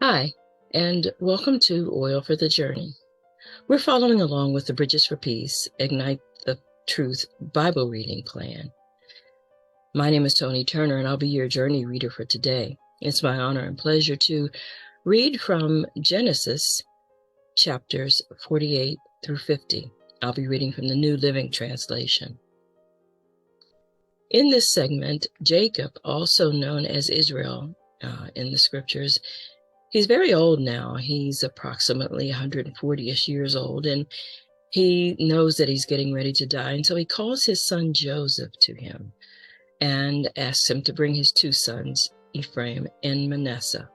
Hi, and welcome to Oil for the Journey. We're following along with the Bridges for Peace Ignite the Truth Bible reading plan. My name is Tony Turner, and I'll be your journey reader for today. It's my honor and pleasure to read from Genesis chapters 48 through 50. I'll be reading from the New Living Translation. In this segment, Jacob, also known as Israel in the scriptures, he's very old now. He's approximately 140-ish years old, and he knows that he's getting ready to die. And so he calls his son Joseph to him and asks him to bring his two sons, Ephraim and Manasseh.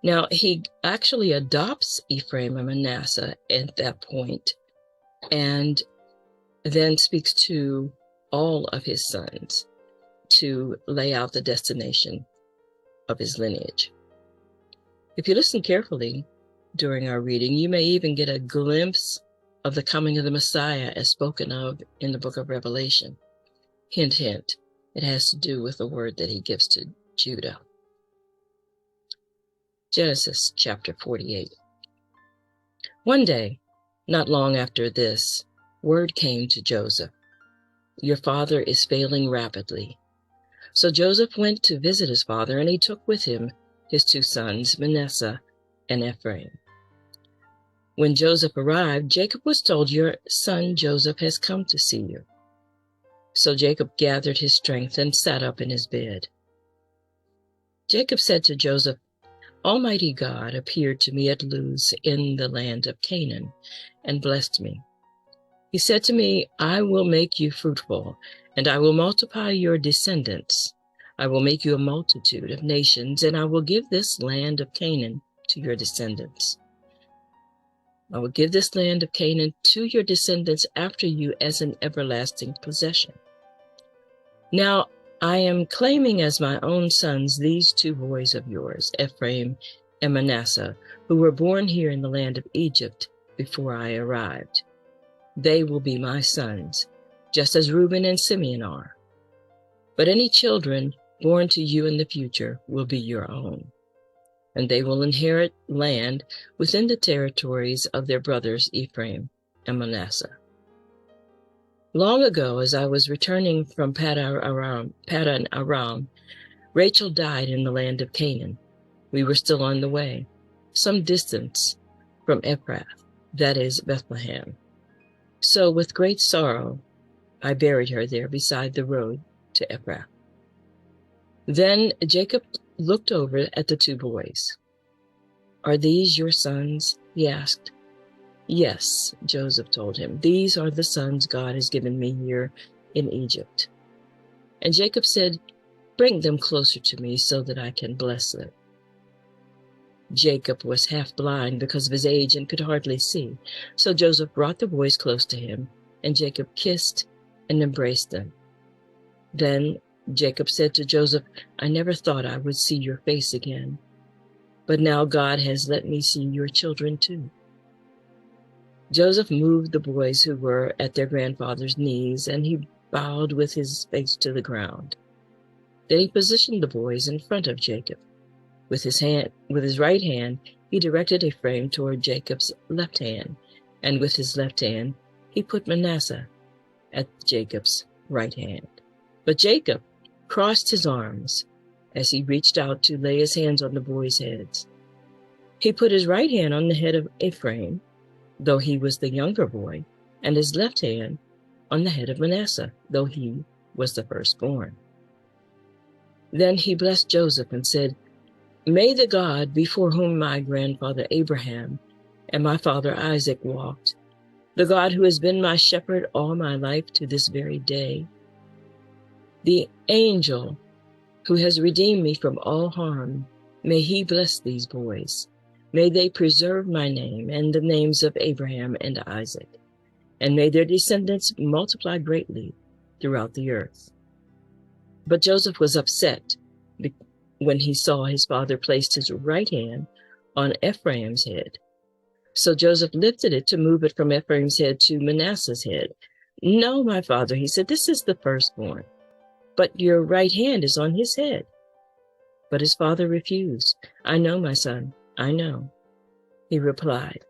Now, he actually adopts Ephraim and Manasseh at that point and then speaks to all of his sons to lay out the destination of his lineage. If you listen carefully during our reading, you may even get a glimpse of the coming of the Messiah as spoken of in the book of Revelation. Hint, hint, it has to do with the word that he gives to Judah. Genesis chapter 48. One day, not long after this, word came to Joseph, "Your father is failing rapidly." So Joseph went to visit his father, and he took with him his two sons, Manasseh and Ephraim. When Joseph arrived, Jacob was told, "Your son Joseph has come to see you." So Jacob gathered his strength and sat up in his bed. Jacob said to Joseph, "Almighty God appeared to me at Luz in the land of Canaan and blessed me. He said to me, 'I will make you fruitful, and I will multiply your descendants. I will make you a multitude of nations, and I will give this land of Canaan to your descendants. I will give this land of Canaan to your descendants after you as an everlasting possession.' Now I am claiming as my own sons these two boys of yours, Ephraim and Manasseh, who were born here in the land of Egypt before I arrived. They will be my sons, just as Reuben and Simeon are. But any children born to you in the future will be your own, and they will inherit land within the territories of their brothers Ephraim and Manasseh. Long ago, as I was returning from Padan Aram, Rachel died in the land of Canaan. We were still on the way, some distance from Ephrath, that is Bethlehem. So with great sorrow, I buried her there beside the road to Ephrath." Then Jacob looked over at the two boys. "Are these your sons?" he asked. "Yes," Joseph told him. "These are the sons God has given me here in Egypt." And Jacob said, "Bring them closer to me so that I can bless them." Jacob was half blind because of his age and could hardly see. So Joseph brought the boys close to him, and Jacob kissed and embraced them. Then Jacob said to Joseph, "I never thought I would see your face again, but now God has let me see your children too." Joseph moved the boys who were at their grandfather's knees, and he bowed with his face to the ground. Then he positioned the boys in front of Jacob. With his right hand, he directed Ephraim toward Jacob's left hand, and with his left hand, he put Manasseh at Jacob's right hand. But Jacob crossed his arms as he reached out to lay his hands on the boys' heads. He put his right hand on the head of Ephraim, though he was the younger boy, and his left hand on the head of Manasseh, though he was the firstborn. Then he blessed Joseph and said, "May the God before whom my grandfather Abraham and my father Isaac walked, the God who has been my shepherd all my life to this very day, the angel who has redeemed me from all harm, may he bless these boys. May they preserve my name and the names of Abraham and Isaac, and may their descendants multiply greatly throughout the earth." But Joseph was upset when he saw his father placed his right hand on Ephraim's head. So Joseph lifted it to move it from Ephraim's head to Manasseh's head. "No, my father," he said, "this is the firstborn, but your right hand is on his head." But his father refused. "I know, my son, I know," he replied.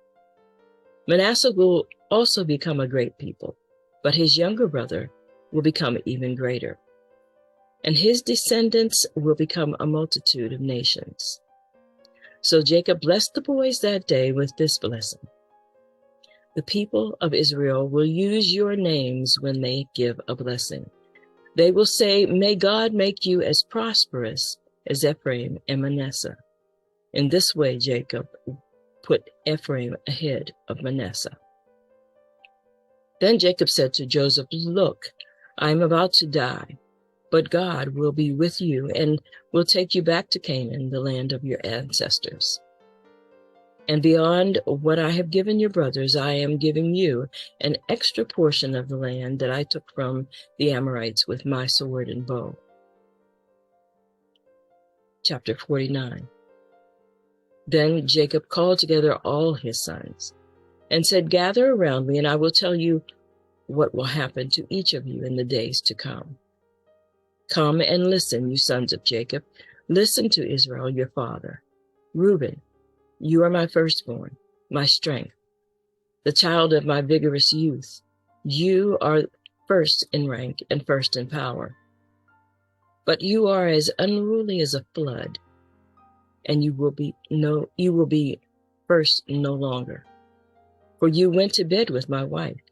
"Manasseh will also become a great people, but his younger brother will become even greater, and his descendants will become a multitude of nations." So Jacob blessed the boys that day with this blessing: "The people of Israel will use your names when they give a blessing. They will say, 'May God make you as prosperous as Ephraim and Manasseh.'" In this way, Jacob put Ephraim ahead of Manasseh. Then Jacob said to Joseph, "Look, I am about to die, but God will be with you and will take you back to Canaan, the land of your ancestors. And beyond what I have given your brothers, I am giving you an extra portion of the land that I took from the Amorites with my sword and bow." Chapter 49. Then Jacob called together all his sons and said, "Gather around me, and I will tell you what will happen to each of you in the days to come. Come and listen, you sons of Jacob. Listen to Israel, your father. Reuben, you are my firstborn, my strength, the child of my vigorous youth. You are first in rank and first in power. But you are as unruly as a flood, and you will be first no longer. For you went to bed with my wife.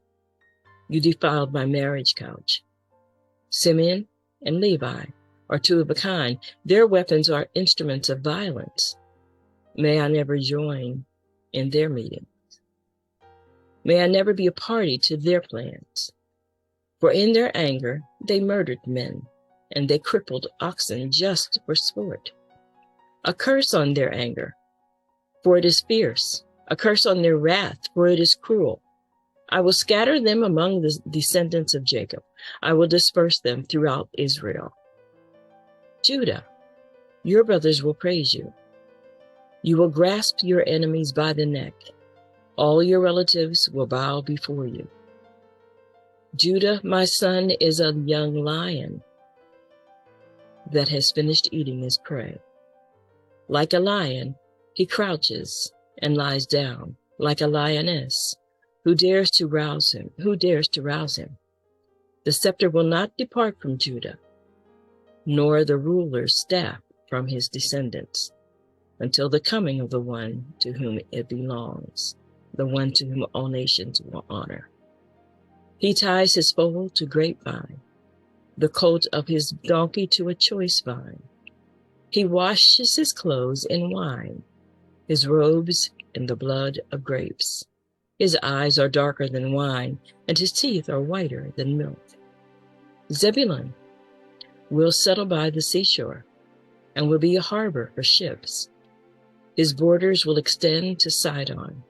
You defiled my marriage couch. Simeon and Levi are two of a kind. Their weapons are instruments of violence. May I never join in their meetings. May I never be a party to their plans. For in their anger they murdered men, and they crippled oxen just for sport. A curse on their anger, for it is fierce. A curse on their wrath, for it is cruel. I will scatter them among the descendants of Jacob. I will disperse them throughout Israel. Judah, your brothers will praise you. You will grasp your enemies by the neck. All your relatives will bow before you. Judah, my son, is a young lion that has finished eating his prey. Like a lion, he crouches and lies down, like a lioness. Who dares to rouse him? Who dares to rouse him? The scepter will not depart from Judah, nor the ruler's staff from his descendants, until the coming of the one to whom it belongs, the one to whom all nations will honor. He ties his foal to grapevine, the coat of his donkey to a choice vine. He washes his clothes in wine, his robes in the blood of grapes. His eyes are darker than wine, and his teeth are whiter than milk. Zebulun will settle by the seashore and will be a harbor for ships. His borders will extend to Sidon.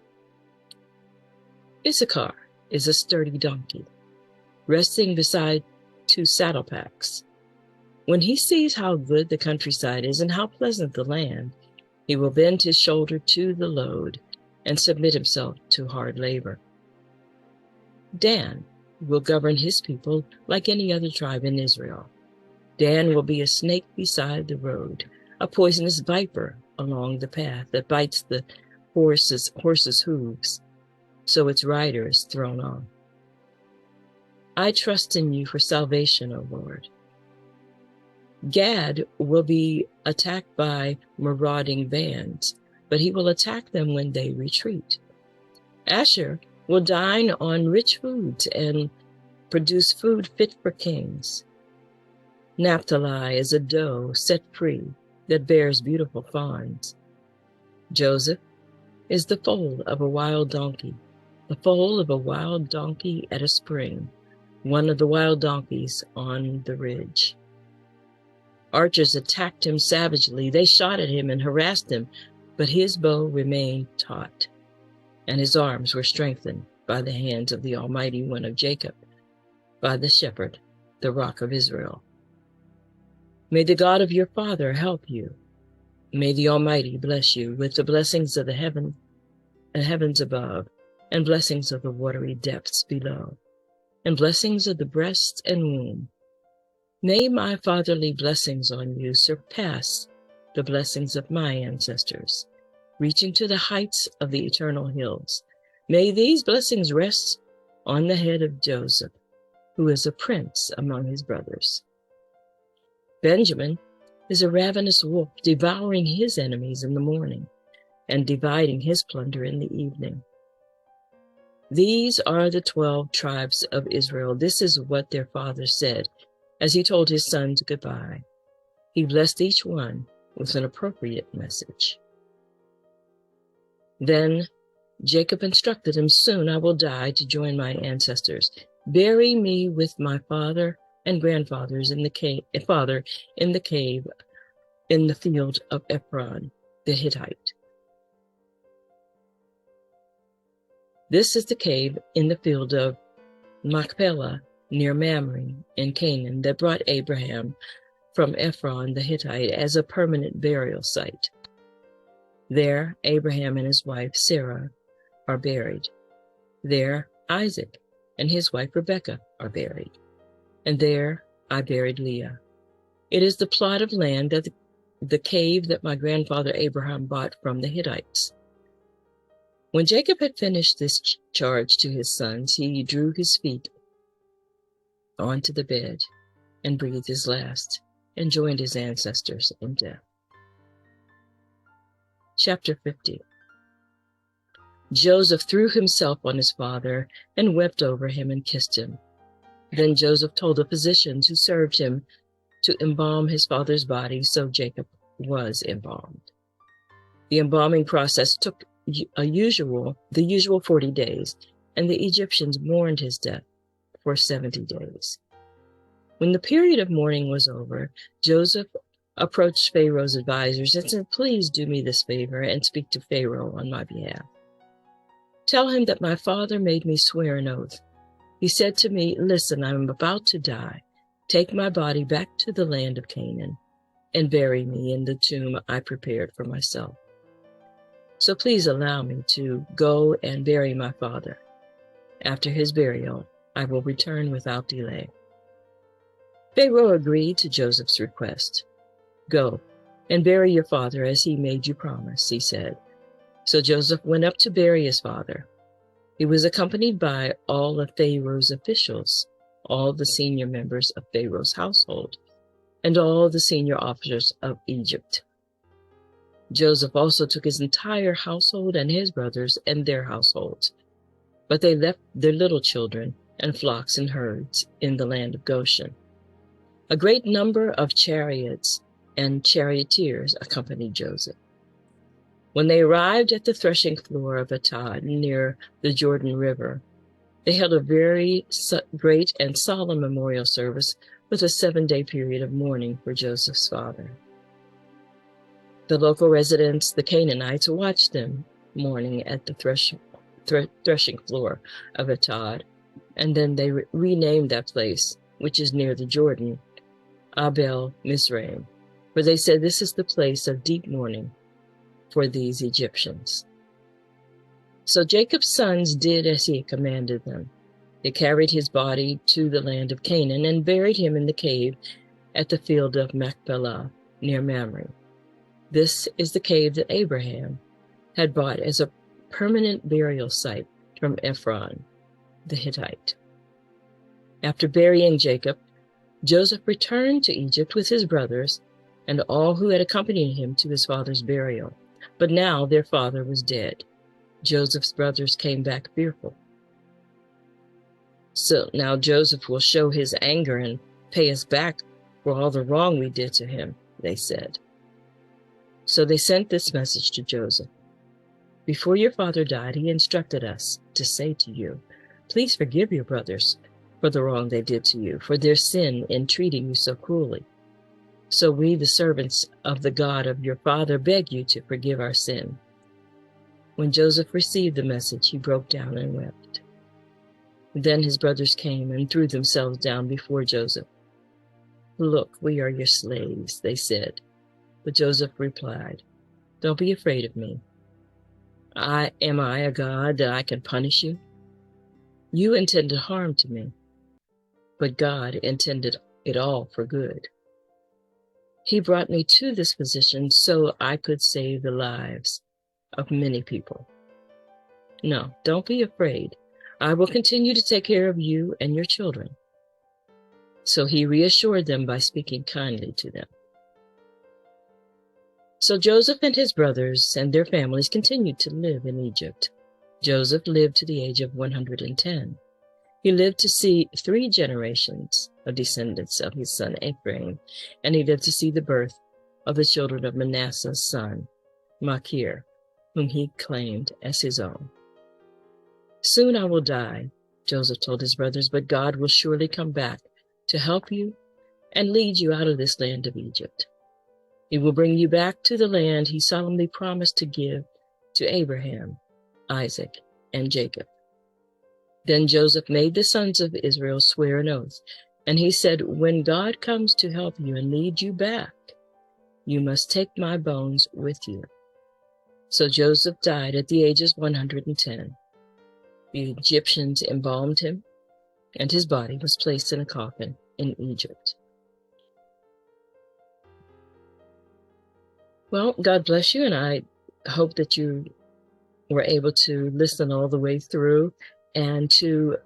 Issachar is a sturdy donkey, resting beside two saddle packs. When he sees how good the countryside is and how pleasant the land, he will bend his shoulder to the load and submit himself to hard labor. Dan will govern his people like any other tribe in Israel. Dan will be a snake beside the road, a poisonous viper along the path that bites the horse's hooves, so its rider is thrown off. I trust in you for salvation, O Lord. Gad will be attacked by marauding bands, but he will attack them when they retreat. Asher will dine on rich foods and produce food fit for kings. Naphtali is a doe set free that bears beautiful fawns. Joseph is the foal of a wild donkey, the foal of a wild donkey at a spring, one of the wild donkeys on the ridge. Archers attacked him savagely. They shot at him and harassed him, but his bow remained taut, and his arms were strengthened by the hands of the Almighty One of Jacob, by the Shepherd, the Rock of Israel. May the God of your father help you. May the Almighty bless you with the blessings of the heavens above, and blessings of the watery depths below, and blessings of the breast and womb. May my fatherly blessings on you surpass the blessings of my ancestors, reaching to the heights of the eternal hills. May these blessings rest on the head of Joseph, who is a prince among his brothers. Benjamin is a ravenous wolf, devouring his enemies in the morning and dividing his plunder in the evening. These are the 12 tribes of Israel. This is what their father said as he told his sons goodbye. He blessed each one with an appropriate message. Then Jacob instructed him, "Soon I will die to join my ancestors. Bury me with my father and grandfathers in the cave, in the field of Ephron, the Hittite." This is the cave in the field of Machpelah near Mamre in Canaan that brought Abraham from Ephron the Hittite as a permanent burial site. There, Abraham and his wife Sarah are buried. There, Isaac and his wife Rebekah are buried. And there, I buried Leah. It is the plot of land that the cave that my grandfather Abraham bought from the Hittites. When Jacob had finished this charge to his sons, he drew his feet onto the bed and breathed his last and joined his ancestors in death. Chapter 50. Joseph threw himself on his father and wept over him and kissed him. Then Joseph told the physicians who served him to embalm his father's body, so Jacob was embalmed. The embalming process took the usual 40 days, and the Egyptians mourned his death for 70 days. When the period of mourning was over, Joseph approached Pharaoh's advisors and said, "Please do me this favor and speak to Pharaoh on my behalf. Tell him that my father made me swear an oath. He said to me, 'Listen, I am about to die. Take my body back to the land of Canaan and bury me in the tomb I prepared for myself. So please allow me to go and bury my father. After his burial, I will return without delay.'" Pharaoh agreed to Joseph's request. "Go and bury your father as he made you promise," he said. So Joseph went up to bury his father. He was accompanied by all of Pharaoh's officials, all the senior members of Pharaoh's household, and all the senior officers of Egypt. Joseph also took his entire household and his brothers and their households, but they left their little children and flocks and herds in the land of Goshen. A great number of chariots and charioteers accompanied Joseph. When they arrived at the threshing floor of Atad near the Jordan River, they held a very great and solemn memorial service with a 7-day period of mourning for Joseph's father. The local residents, the Canaanites, watched them mourning at the threshing floor of Atad, and then they renamed that place, which is near the Jordan, Abel Mizraim, for they said, "This is the place of deep mourning for these Egyptians." So Jacob's sons did as he commanded them. They carried his body to the land of Canaan and buried him in the cave at the field of Machpelah near Mamre. This is the cave that Abraham had bought as a permanent burial site from Ephron, the Hittite. After burying Jacob, Joseph returned to Egypt with his brothers and all who had accompanied him to his father's burial. But now their father was dead. Joseph's brothers came back fearful. "So now Joseph will show his anger and pay us back for all the wrong we did to him," they said. So they sent this message to Joseph. "Before your father died, he instructed us to say to you, 'Please forgive your brothers for the wrong they did to you, for their sin in treating you so cruelly. So we, the servants of the God of your father, beg you to forgive our sin.'" When Joseph received the message, he broke down and wept. Then his brothers came and threw themselves down before Joseph. "Look, we are your slaves," they said. But Joseph replied, "Don't be afraid of me. Am I a God that I can punish you? You intended harm to me, but God intended it all for good. He brought me to this position so I could save the lives of many people. No, don't be afraid. I will continue to take care of you and your children." So he reassured them by speaking kindly to them. So Joseph and his brothers and their families continued to live in Egypt. Joseph lived to the age of 110. He lived to see 3 generations of descendants of his son Ephraim, and he lived to see the birth of the children of Manasseh's son, Machir, whom he claimed as his own. "Soon I will die," Joseph told his brothers, "but God will surely come back to help you and lead you out of this land of Egypt. He will bring you back to the land he solemnly promised to give to Abraham, Isaac, and Jacob." Then Joseph made the sons of Israel swear an oath, and he said, "When God comes to help you and lead you back, you must take my bones with you." So Joseph died at the age of 110. The Egyptians embalmed him, and his body was placed in a coffin in Egypt. Well, God bless you, and I hope that you were able to listen all the way through and to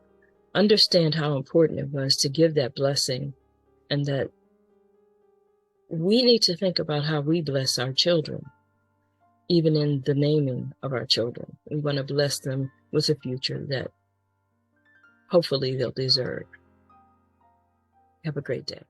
understand how important it was to give that blessing, and that we need to think about how we bless our children, even in the naming of our children. We want to bless them with a future that hopefully they'll deserve. Have a great day.